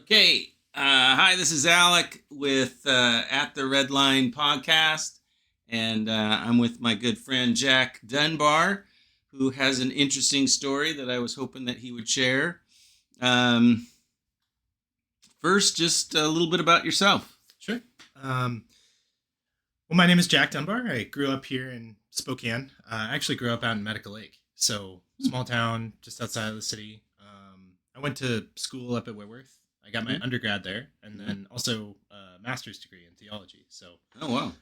Okay. Hi, this is Alec with at the Redline podcast. And I'm with my good friend Jack Dunbar, who has an interesting story that I was hoping that he would share. Um, First, just a little bit about yourself. Sure. Well, my name is Jack Dunbar. I grew up here in Spokane. I actually grew up out in Medical Lake, so small town just outside of the city. I went to school up at Whitworth. I got my undergrad there, and then also a master's degree in theology. So, Oh, wow.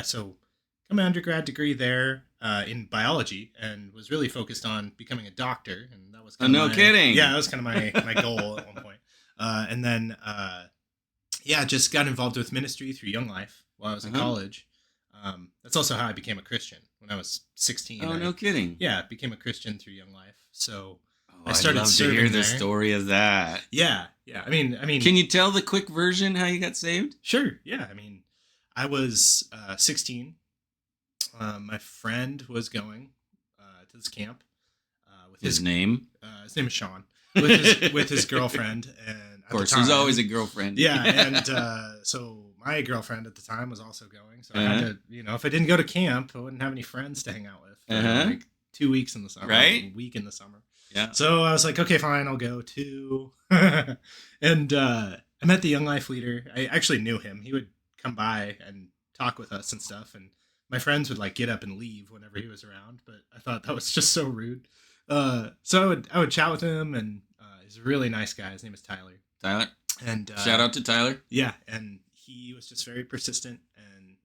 so got my undergrad degree there in biology, and was really focused on becoming a doctor, and that was kind of kidding. Yeah, that was kind of my goal at one point. And then just got involved with ministry through Young Life while I was in college. That's also how I became a Christian when I was 16. Oh, no kidding. Yeah, became a Christian through Young Life. So I started to hear the story of that. Yeah. I mean, can you tell the quick version how you got saved? Sure. Yeah. I mean, I was 16. My friend was going to this camp with his name. His name is Sean. With his girlfriend, and of course, there's always a girlfriend. Yeah, and so my girlfriend at the time was also going. So I had to, if I didn't go to camp, I wouldn't have any friends to hang out with for like 2 weeks in the summer, right? A week in the summer. Yeah. So I was like, okay, fine, I'll go too. And I met the Young Life leader. I actually knew him. He would come by and talk with us and stuff, and my friends would like get up and leave whenever he was around. But I thought that was just so rude. So I would chat with him, and he's a really nice guy. His name is Tyler. And shout out to Tyler. Yeah, and he was just very persistent, and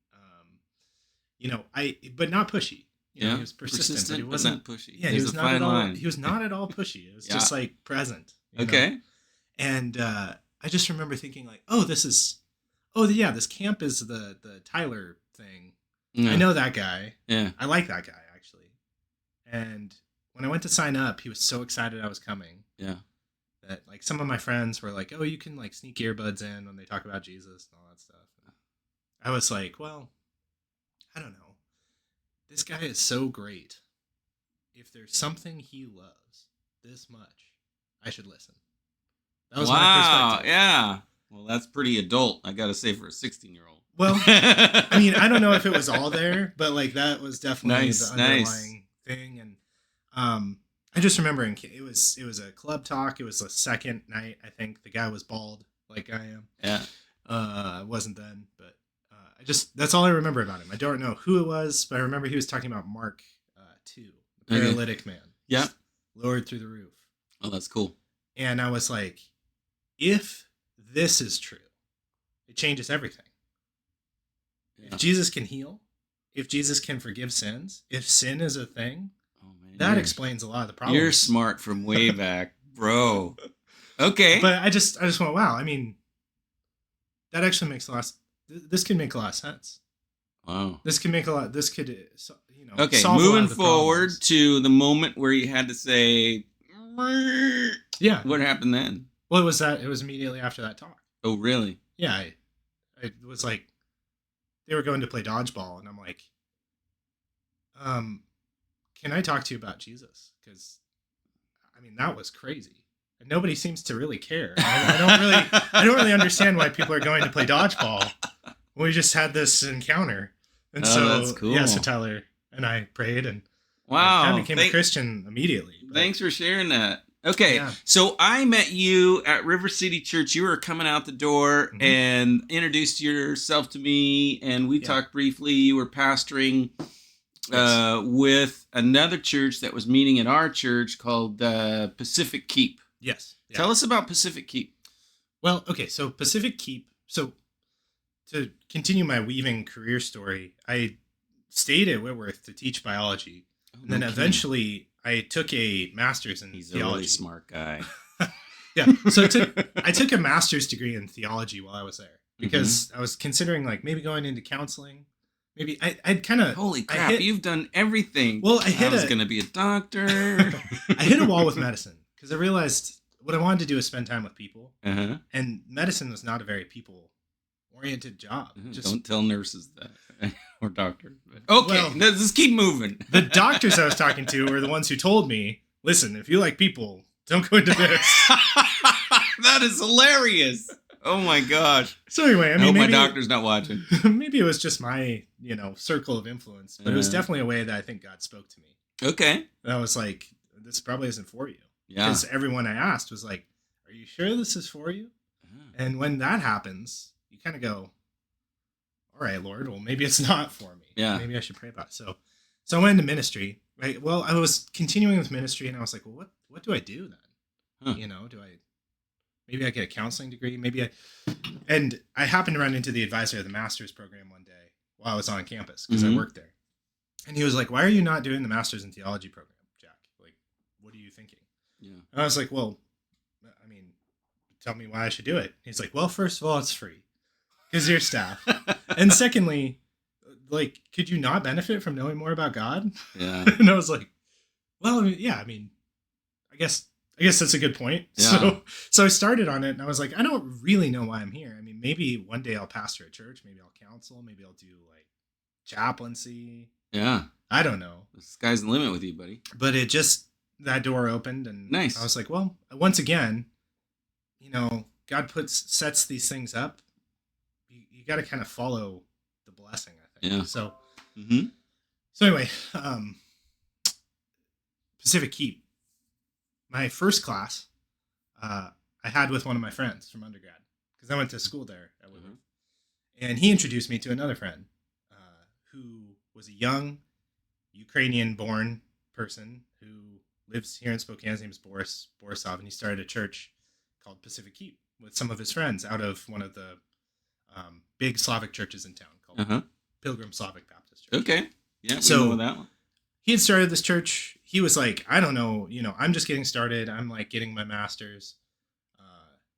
but not pushy. He was persistent, but he wasn't pushy. Yeah, he was not at all. He was not at all pushy. It was just like present. Okay. And I just remember thinking like, this camp is the Tyler thing. I know that guy. Yeah, I like that guy actually. And when I went to sign up, he was so excited I was coming. Yeah. That like some of my friends were like, "Oh, you can like sneak earbuds in when they talk about Jesus and all that stuff." And I was like, "Well, I don't know. This guy is so great. If there's something he loves this much, I should listen." That was my perspective. Yeah. Well, that's pretty adult, I gotta say, for a 16-year-old. Well, I mean, I don't know if it was all there, but like that was definitely the underlying thing. And I just remember it was a club talk. It was the second night. I think the guy was bald like I am. Yeah. I wasn't then, but that's all I remember about him. I don't know who it was, but I remember he was talking about Mark 2, the paralytic man. Yeah. Lowered through the roof. Oh, that's cool. And I was like, if this is true, it changes everything. Yeah. If Jesus can heal, if Jesus can forgive sins, if sin is a thing, that explains a lot of the problems. You're smart from way back, bro. Okay. But I just went, wow. I mean, that actually makes this could make a lot of sense. Wow. This could, okay, solve moving forward to the moment where you had to say, yeah. What happened then? Well, it was immediately after that talk. Oh, really? Yeah. It was like, they were going to play dodgeball, and I'm like, can I talk to you about Jesus? Because, I mean, that was crazy, and nobody seems to really care. I don't really understand why people are going to play dodgeball. We just had this encounter, and that's cool. Yeah, so Tyler and I prayed, and wow, I became a Christian immediately. Thanks for sharing that. Okay, So I met you at River City Church. You were coming out the door and introduced yourself to me, and we talked briefly. You were pastoring with another church that was meeting at our church called Pacific Keep. Yes. Yeah. Tell us about Pacific Keep. Well, okay, so Pacific Keep. So to continue my weaving career story, I stayed at Whitworth to teach biology, and then eventually I took a master's in theology. He's a really smart guy. Yeah, so I took a master's degree in theology while I was there because I was considering like maybe going into counseling. Maybe I'd kind of... Holy crap, you've done everything. Well, I was going to be a doctor. I hit a wall with medicine because I realized what I wanted to do is spend time with people. And medicine was not a very people-oriented job. Don't tell nurses that. Or doctors. Okay, let's just keep moving. The doctors I was talking to were the ones who told me, listen, if you like people, don't go into this. That is hilarious. Oh my gosh. So anyway, I I mean, hope my maybe, doctor's not watching. maybe it was just my, circle of influence, but it was definitely a way that I think God spoke to me. Okay. And I was like, this probably isn't for you. Yeah. Because everyone I asked was like, are you sure this is for you? And when that happens, you kind of go, all right, Lord, well, maybe it's not for me. Yeah. Maybe I should pray about it. So I went into ministry. Right. Well, I was continuing with ministry, and I was like, well, what do I do then? Huh. Maybe I get a counseling degree. And I happened to run into the advisor of the master's program one day while I was on campus because I worked there. And he was like, why are you not doing the master's in theology program, Jack? Like, what are you thinking? Yeah. And I was like, well, I mean, tell me why I should do it. He's like, well, first of all, it's free because you're staff. And secondly, like, could you not benefit from knowing more about God? Yeah. And I was like, well, I guess that's a good point. Yeah. So I started on it, and I was like, I don't really know why I'm here. I mean, maybe one day I'll pastor a church, maybe I'll counsel, maybe I'll do like chaplaincy. Yeah. I don't know. The sky's the limit with you, buddy. But that door opened, and nice. I was like, well, once again, God sets these things up. You got to kind of follow the blessing, I think. Yeah. So, Mm-hmm. so anyway, Pacific Keep. My first class, I had with one of my friends from undergrad because I went to school there at Woodward, and he introduced me to another friend who was a young Ukrainian-born person who lives here in Spokane. His name is Borisov, and he started a church called Pacific Keep with some of his friends out of one of the big Slavic churches in town called Pilgrim Slavic Baptist Church. Okay. Yeah. So we know that one. He had started this church. He was like, I don't know, I'm just getting started. I'm like getting my master's.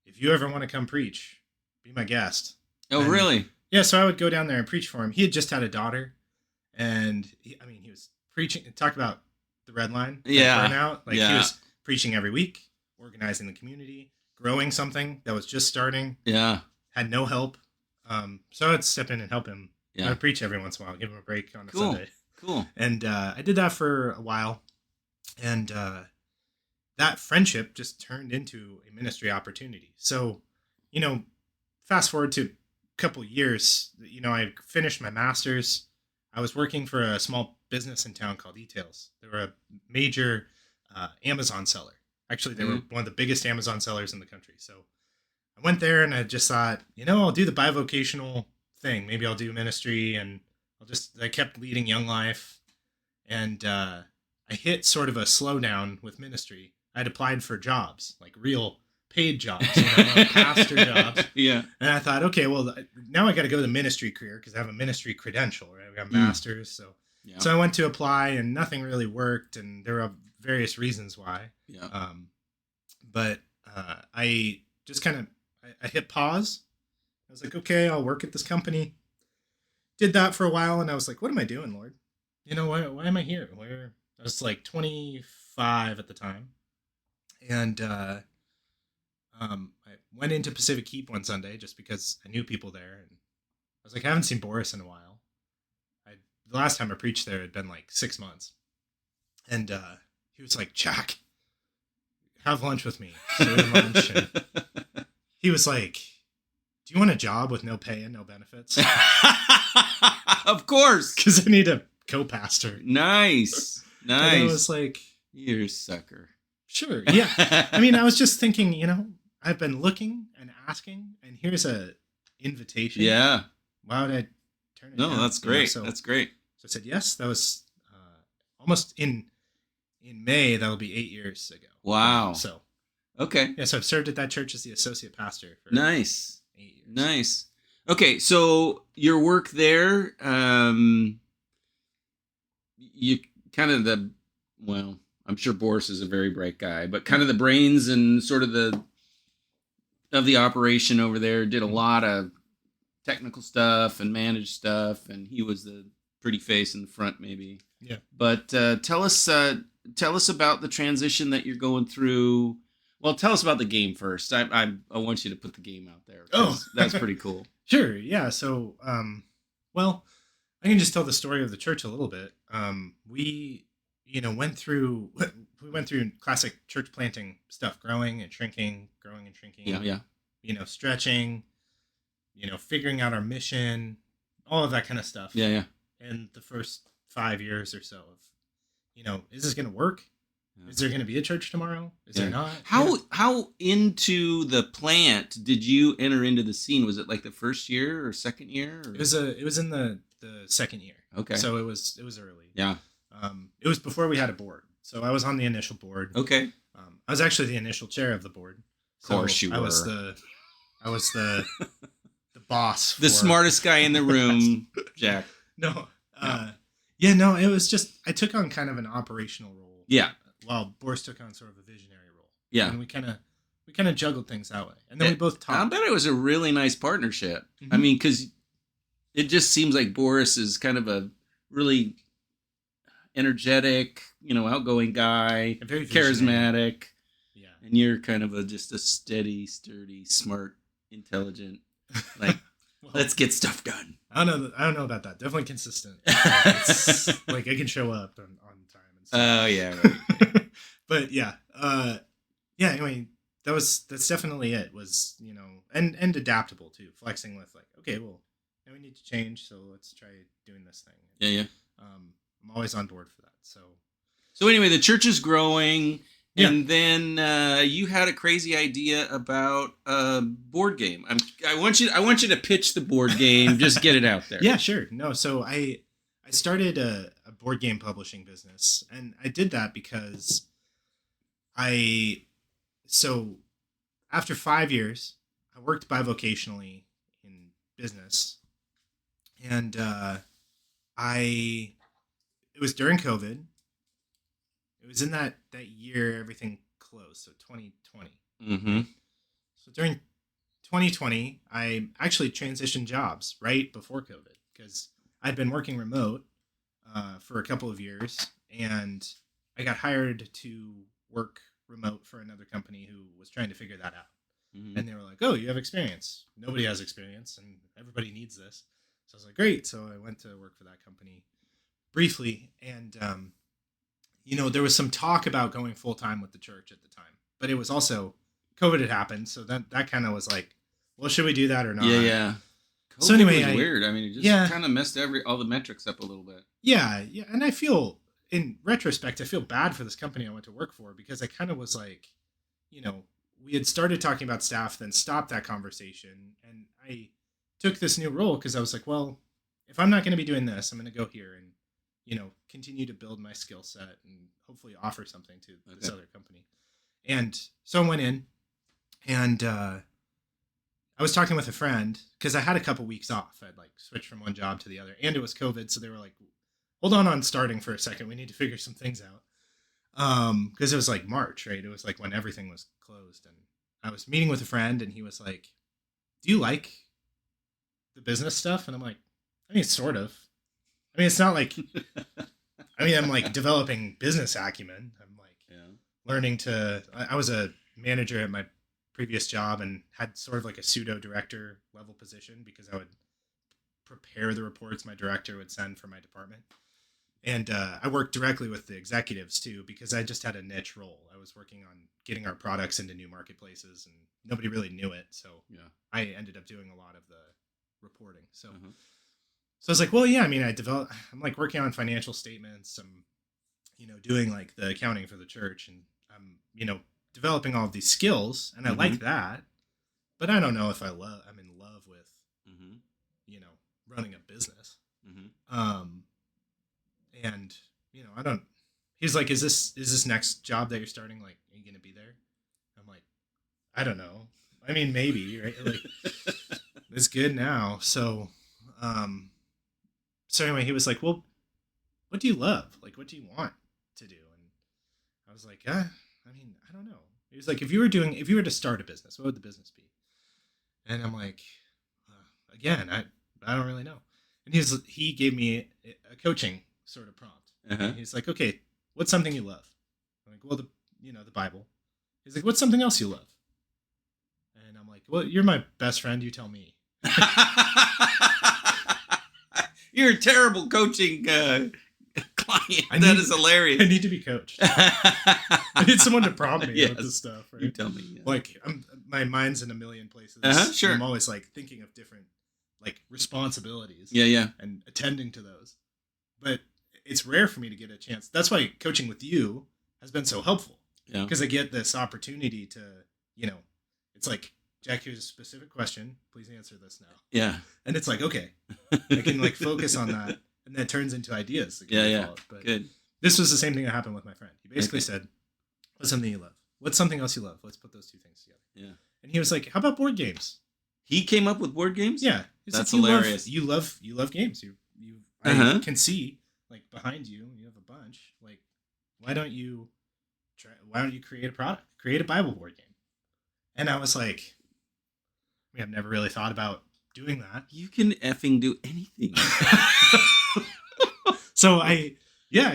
If you ever want to come preach, be my guest. Oh, and, really? Yeah. So I would go down there and preach for him. He had just had a daughter, and he was preaching. Talk about the Redline. Yeah. Burnout. Like he was preaching every week, organizing the community, growing something that was just starting. Yeah. Had no help. So I'd step in and help him. Yeah. I'd preach every once in a while, give him a break on a Sunday. Cool. And I did that for a while. And that friendship just turned into a ministry opportunity. So, fast forward to a couple years, I finished my master's. I was working for a small business in town called Details. They were a major Amazon seller. Actually, they were one of the biggest Amazon sellers in the country. So I went there and I just thought, I'll do the bivocational thing. Maybe I'll do ministry, and I kept leading Young Life. And I hit sort of a slowdown with ministry. I'd applied for jobs, like real paid jobs, pastor jobs. Yeah. And I thought, okay, well, now I got to go the ministry career because I have a ministry credential, right? I got masters. So I went to apply, and nothing really worked. And there were various reasons why. Yeah. But I just kind of, I hit pause. I was like, okay, I'll work at this company. Did that for a while, and I was like, what am I doing, Lord? Why am I here? I was like 25 at the time. And I went into Pacific Keep one Sunday just because I knew people there. And I was like, I haven't seen Boris in a while. The last time I preached there had been like 6 months. And he was like, Jack, have lunch with me. So we had lunch, and he was like, do you want a job with no pay and no benefits? Of course. Because I need a co-pastor. Nice. And I was like, you're a sucker. Sure. Yeah. I was just thinking, I've been looking and asking, and here's a invitation. Yeah. Why would I turn it down? No, that's great. That's great. So I said yes. That was almost in May. That'll be 8 years ago. Wow. So. Okay. Yeah. So I've served at that church as the associate pastor for nice. 8 years. Nice. Okay. So your work there, you kind of I'm sure Boris is a very bright guy, but kind of the brains and sort of of the operation over there, did a lot of technical stuff and managed stuff, and he was the pretty face in the front, maybe. Yeah. But tell us about the transition that you're going through. Well, tell us about the game first. I want you to put the game out there. Oh, that's pretty cool. Sure. Yeah. So, I can just tell the story of the church a little bit. We we went through classic church planting stuff, growing and shrinking, Yeah, yeah, stretching, figuring out our mission, all of that kind of stuff. yeah, yeah. And the first 5 years or so of, is this going to work? Yeah. Is there going to be a church tomorrow? Is there not? How into the plant did you enter into the scene? Was it like the first year or second year? Or? It was in the second year. Okay. So it was early. Yeah. It was before we had a board. So I was on the initial board. Okay. I was actually the initial chair of the board. Of course you were. I was the boss. The smartest guy in the room, Jack. No. No, it was just, I took on kind of an operational role. Yeah. While Boris took on sort of a visionary role. Yeah. And we kind of juggled things that way. And then we both talked. I bet it was a really nice partnership. Mm-hmm. I mean, because it just seems like Boris is kind of a really energetic, outgoing guy, very charismatic. Yeah. And you're kind of just a steady, sturdy, smart, intelligent, like, well, let's get stuff done. I don't know about that. Definitely consistent. It's like I can show up on time and stuff. Oh yeah. Right. But yeah. Anyway, that's definitely it. Was, and adaptable too. Flexing with like, okay, well, now we need to change, so let's try doing this thing. Yeah. I'm always on board for that. So anyway, the church is growing. Yeah. And then you had a crazy idea about a board game. I want you to pitch the board game. Just get it out there. Yeah, sure. No, so I started a board game publishing business, and I did that because so after 5 years, I worked bivocationally in business, and it was during COVID. It was in that year everything closed, so 2020. Mm-hmm. So during 2020, I actually transitioned jobs right before COVID because I'd been working remote for a couple of years, and I got hired to work remote for another company who was trying to figure that out. Mm-hmm. And they were like, "Oh, you have experience. Nobody has experience, and everybody needs this." So I was like, "Great." So I went to work for that company briefly, and there was some talk about going full time with the church at the time, but it was also COVID had happened, so that kind of was like, well, should we do that or not? Yeah. COVID so anyway, was weird. I mean, it just kind of messed all the metrics up a little bit. Yeah, and I feel, in retrospect, I feel bad for this company I went to work for because I kind of was like, we had started talking about staff, then stopped that conversation, and I took this new role because I was like, well, if I'm not going to be doing this, I'm going to go here and continue to build my skill set and hopefully offer something to this other company. And so I went in, and I was talking with a friend because I had a couple weeks off. I'd like switched from one job to the other, and it was COVID. So they were like, hold on starting for a second. We need to figure some things out. Because it was like March, right? It was like when everything was closed. And I was meeting with a friend, and he was like, do you like the business stuff? And I'm like, I mean, sort of. I mean, it's not like, I'm like developing business acumen. I'm like learning I was a manager at my previous job and had sort of like a pseudo director level position because I would prepare the reports my director would send for my department. And I worked directly with the executives too, because I just had a niche role. I was working on getting our products into new marketplaces, and nobody really knew it. So I ended up doing a lot of the reporting. So, So I was like, well, yeah, I mean, I'm like working on financial statements. I'm, doing like the accounting for the church, and I'm, developing all of these skills, and I like that, but I don't know if I'm in love with, running a business. And, I don't, he's like, is this next job that you're starting? Like, are you going to be there? I'm like, I don't know. I mean, maybe, right? Like, it's good now. So anyway, he was like, well, what do you love? Like, what do you want to do? And I was like, I don't know. He was like, if you were to start a business, what would the business be? And I'm like, again, I don't really know. And he gave me a coaching sort of prompt. He's like, okay, what's something you love? I'm like, well, the Bible. He's like, what's something else you love? And I'm like, well, you're my best friend. You tell me. You're a terrible coaching That is hilarious. I need to be coached. I need someone to prompt me with this stuff. Right? You tell me. Yeah. Like my mind's in a million places. Sure. I'm always like thinking of different like responsibilities. Yeah. And attending to those. But it's rare for me to get a chance. That's why coaching with you has been so helpful. Yeah. Because I get this opportunity to, it's like, Jack, here's a specific question. Please answer this now. Yeah. And it's like, okay, I can like focus on that. And that turns into ideas. Yeah. But good. This was the same thing that happened with my friend. He basically said, what's something you love? What's something else you love? Let's put those two things together. Yeah. And he was like, how about board games? He came up with board games? Yeah. That's like, hilarious. You love games. I can see like behind you have a bunch. Like, why don't you create a product? Create a Bible board game. And I was like, I've never really thought about doing that. You can effing do anything. So I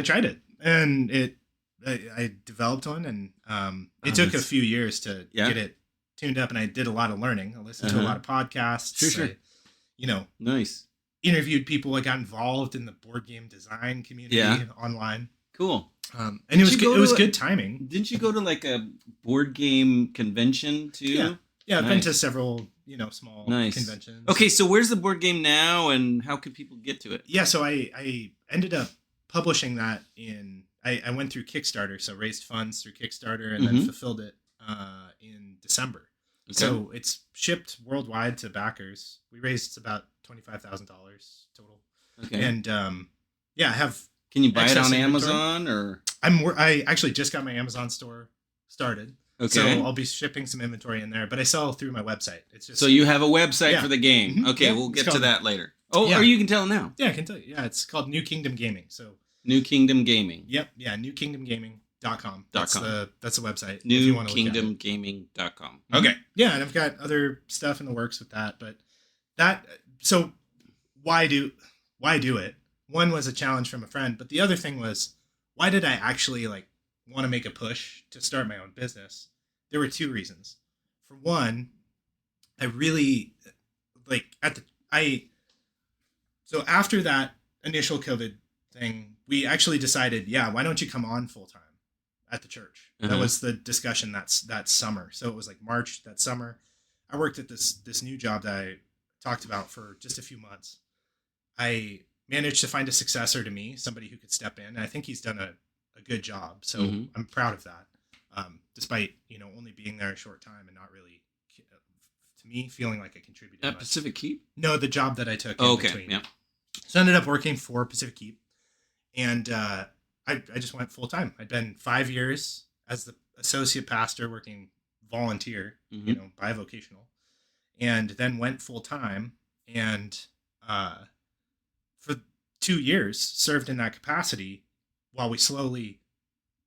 tried it, and I developed one, and it took a few years to get it tuned up, and I did a lot of learning. I listened to a lot of podcasts. Sure. Nice. Interviewed people. I got involved in the board game design community online. Cool. And it was good timing. Didn't you go to like a board game convention too? Yeah, I've been to several, small conventions. Okay, so where's the board game now, and how could people get to it? Yeah, so I ended up publishing that I went through Kickstarter, so raised funds through Kickstarter and then fulfilled it in December. Okay. So it's shipped worldwide to backers. We raised about $25,000 total. Okay. And I have. Can you buy it on Amazon or? I actually just got my Amazon store started. Okay. So I'll be shipping some inventory in there, but I sell through my website. It's just. So you have a website for the game. Mm-hmm. Okay, we'll get to that later. Oh, or you can tell now. Yeah, I can tell you. Yeah, it's called New Kingdom Gaming. So. New Kingdom Gaming. Yep. Yeah, newkingdomgaming.com. That's the website. Newkingdomgaming.com. Okay. Yeah, and I've got other stuff in the works with that, but so why do it? One was a challenge from a friend, but the other thing was, why did I actually want to make a push to start my own business? There were two reasons. For one, I really so after that initial COVID thing, we actually decided, why don't you come on full time at the church? Uh-huh. That was the discussion that summer. So it was like March that summer. I worked at this new job that I talked about for just a few months. I managed to find a successor to me, somebody who could step in. And I think he's done a good job. So I'm proud of that. Despite, only being there a short time and not really, to me, feeling like I contributed much. Pacific Keep? No, the job that I took in between. Yeah. So I ended up working for Pacific Keep. And I just went full time. I'd been 5 years as the associate pastor working volunteer, bivocational, and then went full time. And for 2 years served in that capacity while we slowly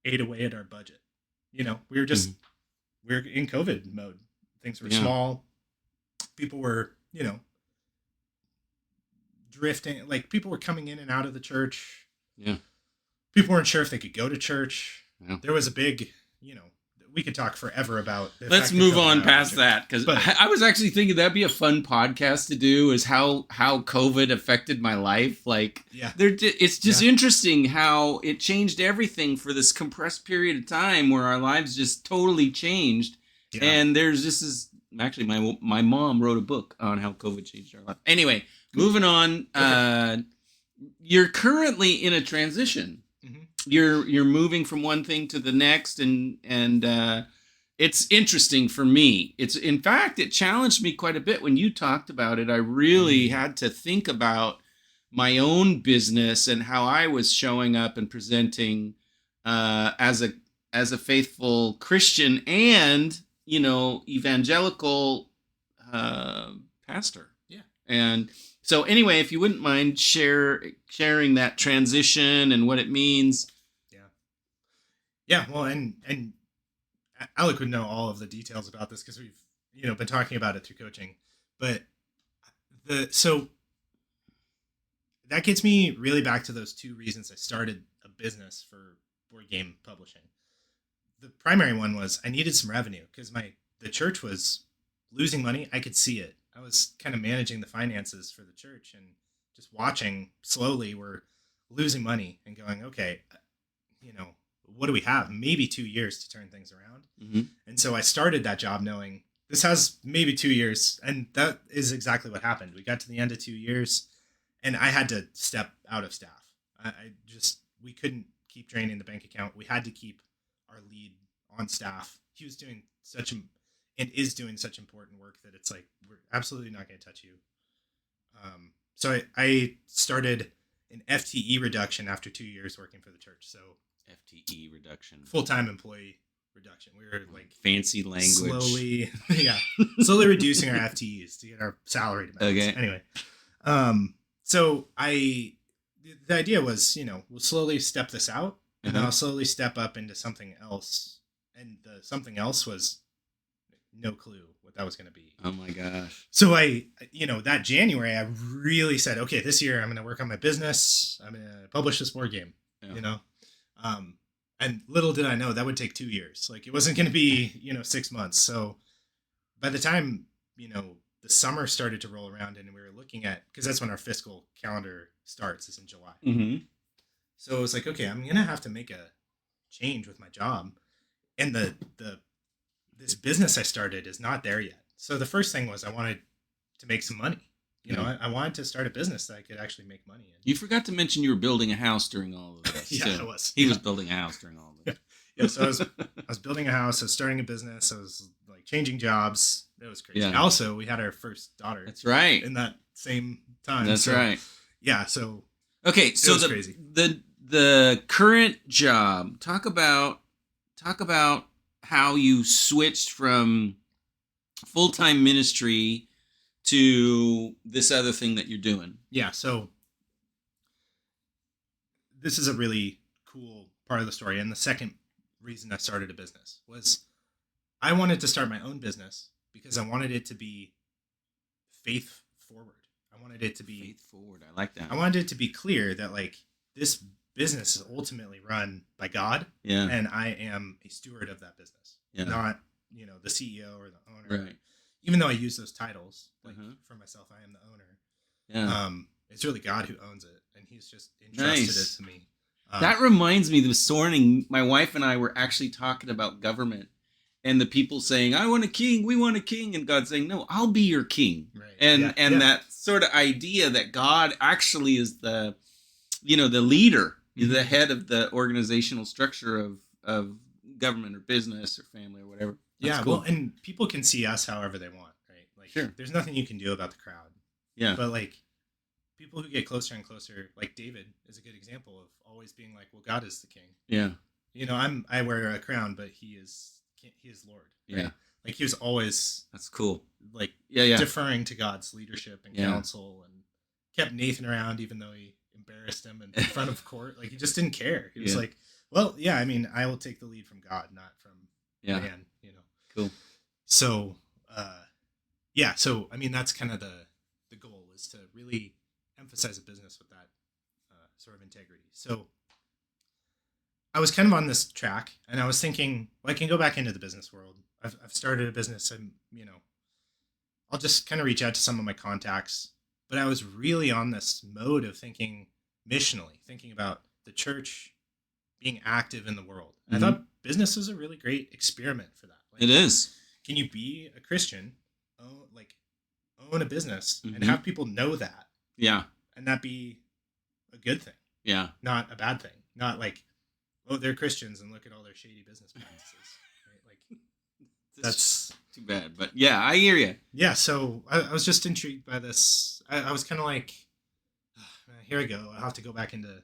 ate away at our budget. We were just, we were in COVID mode. Things were small. People were, drifting. Like people were coming in and out of the church. Yeah. People weren't sure if they could go to church. Yeah. There was a big, we could talk forever about. Let's move on past that, because I was actually thinking that'd be a fun podcast to do, is how COVID affected my life. It's just interesting how it changed everything for this compressed period of time where our lives just totally changed. Yeah. And actually my mom wrote a book on how COVID changed our life. Anyway, moving on. Okay. You're currently in a transition. Mm-hmm. You're moving from one thing to the next, and it's interesting for me. In fact, it challenged me quite a bit when you talked about it. I really had to think about my own business and how I was showing up and presenting as a faithful Christian and evangelical pastor. Yeah. And so anyway, if you wouldn't mind sharing that transition and what it means. Yeah. Well, and Alec would know all of the details about this because we've, been talking about it through coaching. But so that gets me really back to those two reasons I started a business for board game publishing. The primary one was I needed some revenue because the church was losing money. I could see it. I was kind of managing the finances for the church and just watching slowly we're losing money and going, okay, what do we have? Maybe 2 years to turn things around. Mm-hmm. And so I started that job knowing this has maybe 2 years. And that is exactly what happened. We got to the end of 2 years and I had to step out of staff. We couldn't keep draining the bank account. We had to keep our lead on staff. He was doing is doing such important work that it's like, we're absolutely not going to touch you. So I started an FTE reduction after 2 years working for the church. So FTE reduction, full-time employee reduction. We were like fancy language, slowly reducing our FTEs to get our salary to balance. Okay. Anyway, so the idea was, we'll slowly step this out, and then I'll slowly step up into something else. And the something else was no clue what that was going to be. Oh my gosh. So that January, I really said, okay, this year I'm going to work on my business. I'm going to publish this board game, and little did I know that would take 2 years. Like, it wasn't going to be, 6 months. So by the time, the summer started to roll around and we were looking at, because that's when our fiscal calendar starts, is in July. Mm-hmm. So it was like, okay, I'm going to have to make a change with my job. And this business I started is not there yet. So the first thing was I wanted to make some money. I wanted to start a business that I could actually make money in. You forgot to mention you were building a house during all of this. Yeah, I was. He was building a house during all of this. Yeah, so I was building a house. I was starting a business. I was like changing jobs. It was crazy. Yeah. Also, we had our first daughter. That's right. In that same time. That's right. Yeah. So. Okay. So crazy. The current job. Talk about how you switched from full-time ministry to this other thing that you're doing. Yeah. So this is a really cool part of the story. And the second reason I started a business was I wanted to start my own business because I wanted it to be faith forward. I wanted it to be faith forward. I like that. I wanted it to be clear that like this business is ultimately run by God. Yeah. And I am a steward of that business. Yeah. Not, the CEO or the owner. Right. Even though I use those titles, like for myself, I am the owner. Yeah. It's really God who owns it, and He's just entrusted it to me. That reminds me, this morning, my wife and I were actually talking about government, and the people saying, "I want a king, we want a king," and God saying, "No, I'll be your king." Right. And that sort of idea that God actually is the leader, the head of the organizational structure of government or business or family or whatever. That's cool. Well, and people can see us however they want, right? Like, sure. There's nothing you can do about the crowd. Yeah. But like, people who get closer and closer, like David is a good example of always being like, well, God is the king. Yeah. I wear a crown, but He is Lord. Right? Yeah. Like, He was always, that's cool. Like, yeah. deferring to God's leadership and counsel, and kept Nathan around even though he embarrassed him in front of court. Like, he just didn't care. He was like, well, yeah, I mean, I will take the lead from God, not from man. Cool. So, so I mean, that's kind of the goal, is to really emphasize a business with that sort of integrity. So I was kind of on this track, and I was thinking, well, I can go back into the business world. I've started a business, and I'll just kind of reach out to some of my contacts. But I was really on this mode of thinking missionally, thinking about the church being active in the world. And I thought business is a really great experiment for that. Like, it is. Can you be a Christian, own a business, and have people know that? Yeah. And that be a good thing. Yeah. Not a bad thing. Not like, oh, they're Christians and look at all their shady business practices. Right? Like, that's too bad. But yeah, I hear you. Yeah. So I was just intrigued by this. I was kind of like, here I go. I'll have to go back into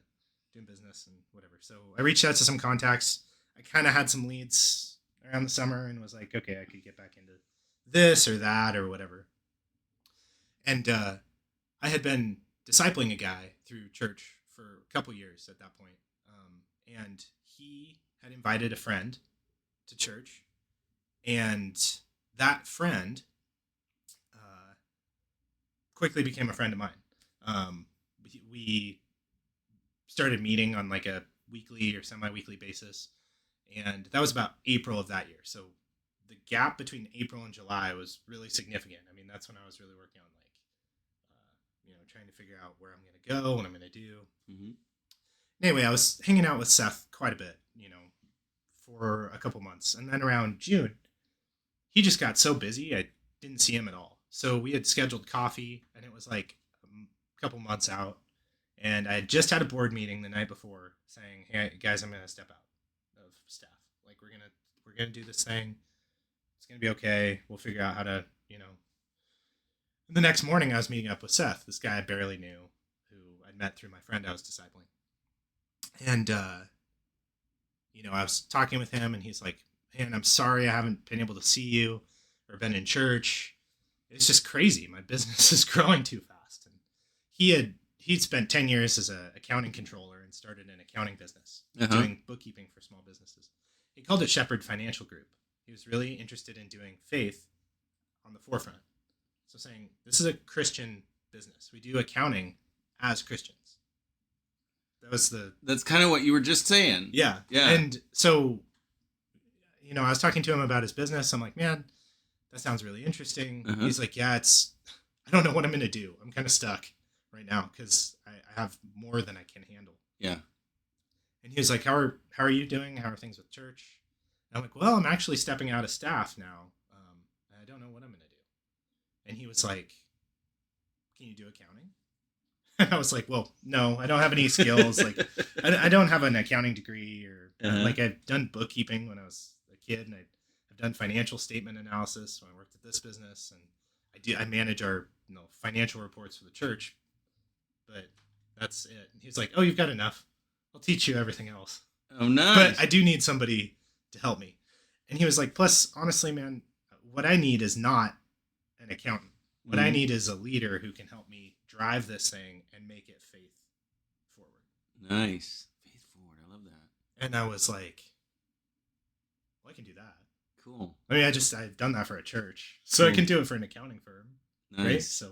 doing business and whatever. So I reached out to some contacts. I kind of had some leads around the summer and was like, okay, I could get back into this or that or whatever. And I had been discipling a guy through church for a couple years at that point. And he had invited a friend to church. And that friend quickly became a friend of mine. We started meeting on like a weekly or semi-weekly basis. And that was about April of that year. So the gap between April and July was really significant. I mean, that's when I was really working on trying to figure out where I'm going to go, what I'm going to do. Anyway, I was hanging out with Seth quite a bit, for a couple months. And then around June, he just got so busy, I didn't see him at all. So we had scheduled coffee, and it was like a couple months out. And I had just had a board meeting the night before saying, hey, guys, I'm going to step out of staff. Like, we're going to do this thing. It's going to be okay. We'll figure out how to, The next morning, I was meeting up with Seth, this guy I barely knew, who I'd met through my friend I was discipling. And, I was talking with him, and he's like, man, I'm sorry I haven't been able to see you or been in church. It's just crazy. My business is growing too fast. And he'd spent 10 years as an accounting controller and started an accounting business, doing bookkeeping for small businesses. He called it Shepherd Financial Group. He was really interested in doing faith on the forefront. So saying, this is a Christian business. We do accounting as Christians. That's kind of what you were just saying. Yeah. Yeah. And so, I was talking to him about his business. I'm like, man, that sounds really interesting. He's like, yeah, I don't know what I'm going to do. I'm kind of stuck right now because I have more than I can handle. Yeah. And he was like, how are you doing? How are things with church? And I'm like, well, I'm actually stepping out of staff now. I don't know what I'm going to do. And he was like, can you do accounting? And I was like, well, no, I don't have any skills. Like, I don't have an accounting degree or like I've done bookkeeping when I was a kid, and I've done financial statement analysis when I worked at this business, and I manage our financial reports for the church, but that's it. And he's like, oh, you've got enough. I'll teach you everything else. Oh, nice. But I do need somebody to help me. And he was like, plus, honestly, man, what I need is not an accountant. What I need is a leader who can help me drive this thing and make it faith forward. Nice. Faith forward. I love that. And I was like, well, I can do that. Cool. I mean, I've done that for a church, so I can do it for an accounting firm. Nice. Right?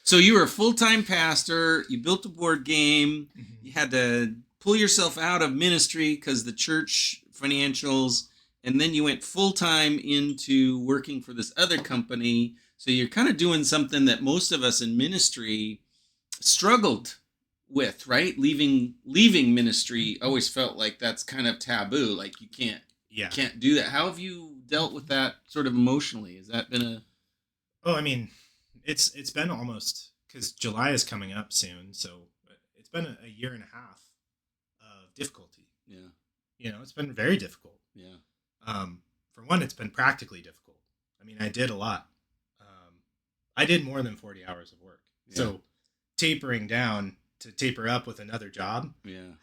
So you were a full-time pastor. You built a board game. You had to pull yourself out of ministry because the church financials, and then you went full-time into working for this other company. So you're kind of doing something that most of us in ministry struggled with, right? Leaving ministry always felt like that's kind of taboo. Like you can't do that. How have you dealt with that sort of emotionally? Has that been a... Oh, I mean, it's been almost, because July is coming up soon. So it's been a year and a half of difficulty. Yeah. It's been very difficult. Yeah. For one, it's been practically difficult. I mean, I did a lot. I did more than 40 hours of work. Yeah. So tapering down to taper up with another job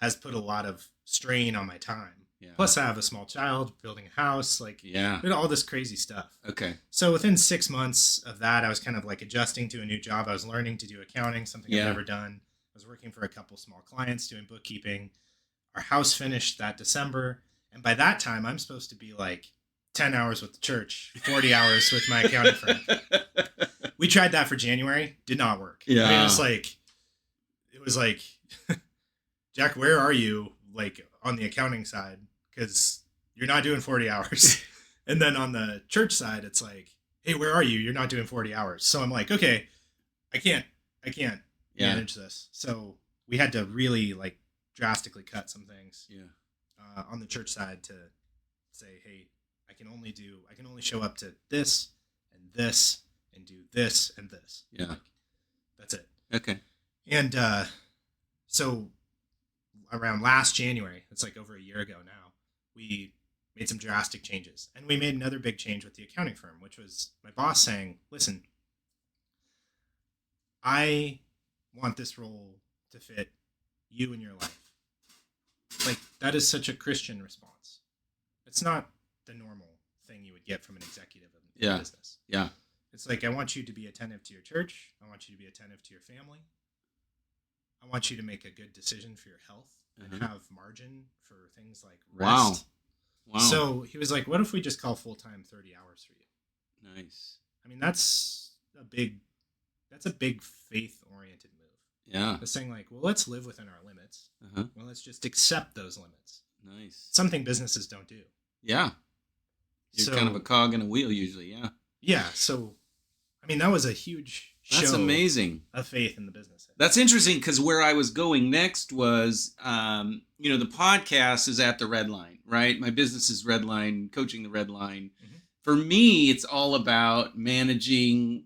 has put a lot of strain on my time. Yeah. Plus, I have a small child, building a house, all this crazy stuff. Okay. So within 6 months of that, I was kind of like adjusting to a new job. I was learning to do accounting, something I've never done. I was working for a couple small clients doing bookkeeping. Our house finished that December. And by that time, I'm supposed to be like 10 hours with the church, 40 hours with my accounting firm. We tried that for January. Did not work. Yeah. I mean, it was like, Jack, where are you? Like on the accounting side, because you're not doing 40 hours. And then on the church side, it's like, hey, where are you? You're not doing 40 hours. So I'm like, okay, I can't manage this. So we had to really drastically cut some things on the church side to say, hey, I can only show up to this and this and do this and this. Yeah. That's it. Okay. And so around last January, it's like over a year ago now, we made some drastic changes. And we made another big change with the accounting firm, which was my boss saying, listen, I want this role to fit you in your life. That is such a Christian response. It's not the normal thing you would get from an executive in business. Yeah. It's like, I want you to be attentive to your church. I want you to be attentive to your family. I want you to make a good decision for your health and have margin for things like rest. Wow. So he was like, what if we just call full-time 30 hours for you? Nice. I mean, that's a big faith-oriented move. Yeah. It's saying well, let's live within our limits. Well, let's just accept those limits. Nice. Something businesses don't do. Yeah. You're kind of a cog in a wheel usually. Yeah. Yeah. So, I mean, that was a huge That's show amazing. a faith in the business. That's interesting because where I was going next was, the podcast is at the Redline, right? My business is Redline, coaching the Redline. Mm-hmm. For me, it's all about managing,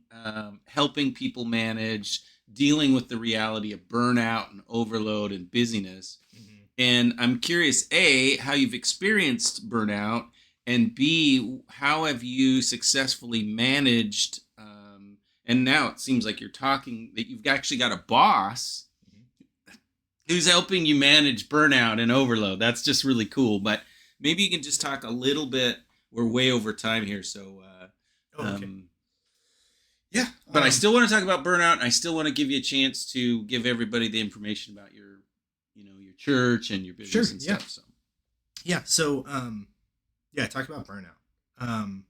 helping people manage, dealing with the reality of burnout and overload and busyness. Mm-hmm. And I'm curious, A, how you've experienced burnout, and B, how have you successfully managed, and now it seems like you're talking that you've actually got a boss who's helping you manage burnout and overload. That's just really cool. But maybe you can just talk a little bit. We're way over time here, so okay. Yeah. But I still want to talk about burnout. And I still want to give you a chance to give everybody the information about your church and your business and stuff. So yeah. So talk about burnout.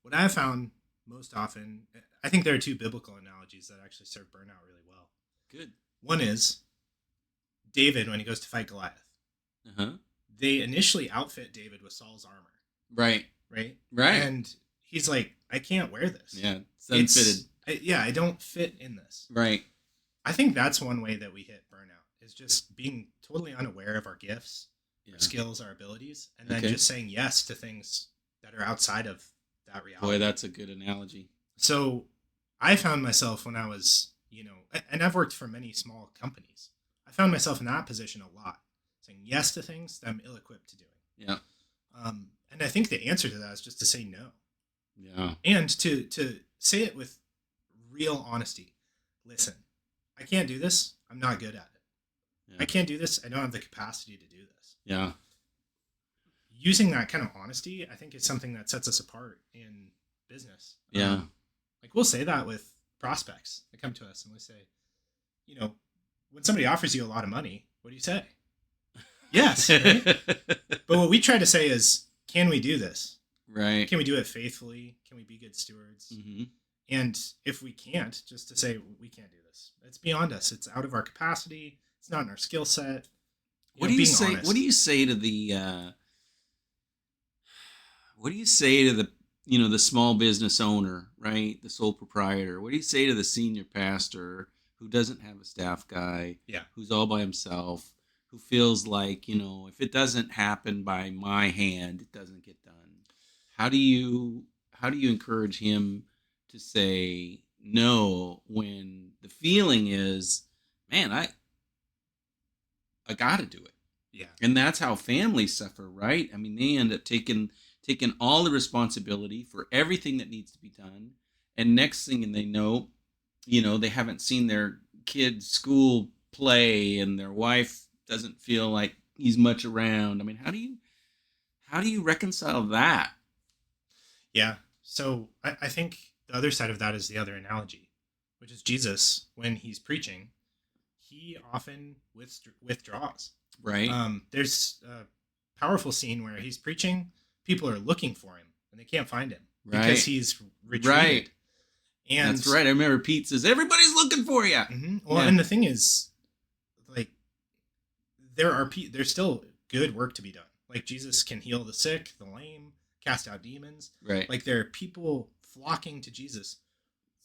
What I have found most often, I think there are two biblical analogies that actually serve burnout really well. Good. One is David when he goes to fight Goliath. They initially outfit David with Saul's armor. Right. And he's like, I can't wear this. Yeah, it's unfitted. I don't fit in this. Right. I think that's one way that we hit burnout is just being totally unaware of our gifts, our skills, our abilities, and then just saying yes to things that are outside of that reality. Boy, that's a good analogy. So I found myself when I was, and I've worked for many small companies. I found myself in that position a lot, saying yes to things that I'm ill-equipped to doing. Yeah. And I think the answer to that is just to say no. Yeah. And to say it with real honesty. Listen, I can't do this. I'm not good at it. Yeah. I can't do this. I don't have the capacity to do this. Yeah. Using that kind of honesty, I think, is something that sets us apart in business. Yeah. Like we'll say that with prospects that come to us and we say, when somebody offers you a lot of money, what do you say? Yes. Right? But what we try to say is, can we do this? Right. Can we do it faithfully? Can we be good stewards? Mm-hmm. And if we can't, just to say we can't do this. It's beyond us. It's out of our capacity. It's not in our skill set. What do you say? Honest. What do you say to the? What do you say to the the small business owner, right? The sole proprietor. What do you say to the senior pastor who doesn't have a staff guy? Yeah. Who's all by himself? Who feels like if it doesn't happen by my hand, it doesn't get done. How do you encourage him to say no when the feeling is, man, I got to do it. Yeah. And that's how families suffer, right? I mean, they end up taking all the responsibility for everything that needs to be done. And next thing they know, they haven't seen their kid's school play and their wife doesn't feel like he's much around. I mean, how do you reconcile that? Yeah. So I think the other side of that is the other analogy, which is Jesus. When he's preaching, he often withdraws. Right. There's a powerful scene where he's preaching. People are looking for him and they can't find him because he's retreated. Right. And that's right. I remember Pete says, everybody's looking for you. Mm-hmm. Well, and the thing is, like, there's still good work to be done. Like Jesus can heal the sick, the lame, cast out demons. Right. Like there are people flocking to Jesus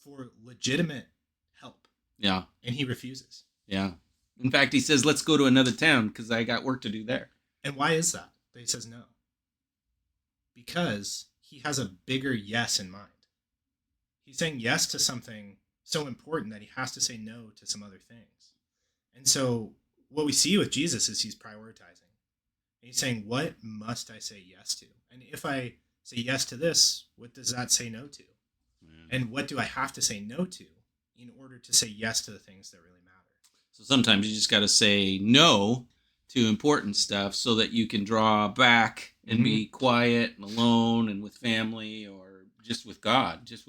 for legitimate help. Yeah. And he refuses. Yeah. In fact, he says, let's go to another town because I got work to do there. And why is that he says no? Because he has a bigger yes in mind. He's saying yes to something so important that he has to say no to some other things. And so what we see with Jesus is he's prioritizing. And he's saying, what must I say yes to? And if I say yes to this, what does that say no to? Man. And what do I have to say no to in order to say yes to the things that really matter? So sometimes you just got to say no to important stuff so that you can draw back and be quiet and alone and with family or just with God, just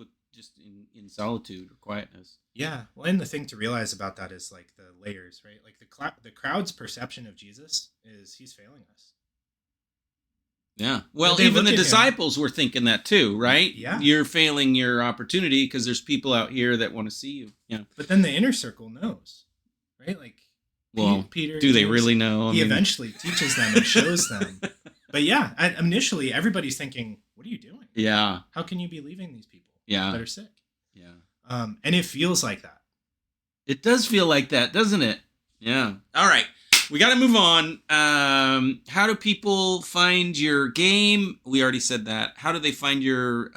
in solitude or quietness. Yeah. Well, and the thing to realize about that is like the layers, right? Like the crowd's perception of Jesus is he's failing us. Yeah. Well, even the disciples were thinking that too, right? Yeah. You're failing your opportunity because there's people out here that want to see you. Yeah. But then the inner circle knows, right? Like, well, Peter, do they really know? He eventually teaches them and shows them. But yeah, initially everybody's thinking, what are you doing? Yeah. How can you be leaving these people that are sick? Yeah. And it feels like that. It does feel like that, doesn't it? Yeah. All right. We got to move on. How do people find your game? We already said that. How do they find your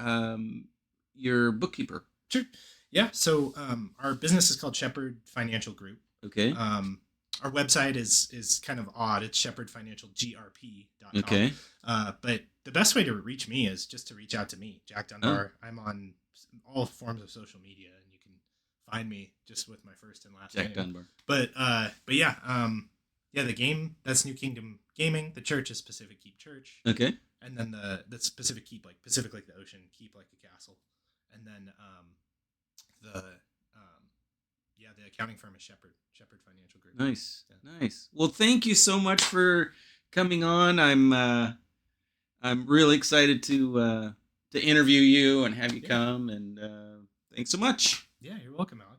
bookkeeper? Sure. Yeah. So our business is called Shepherd Financial Group. Okay. Our website is kind of odd. It's shepherdfinancialgrp.com. Okay. But the best way to reach me is just to reach out to me, Jack Dunbar. Oh. I'm on all forms of social media, and you can find me just with my first and last name. Jack Dunbar. But yeah, the game, that's New Kingdom Gaming. The church is Pacific Keep Church. Okay. And then the Pacific Keep, like Pacific like the ocean, Keep like the castle. And then the accounting firm is Shepherd Financial Group. Nice. Yeah. Nice. Well, thank you so much for coming on. I'm really excited to interview you and have you come, and thanks so much. Yeah, you're welcome, Alex.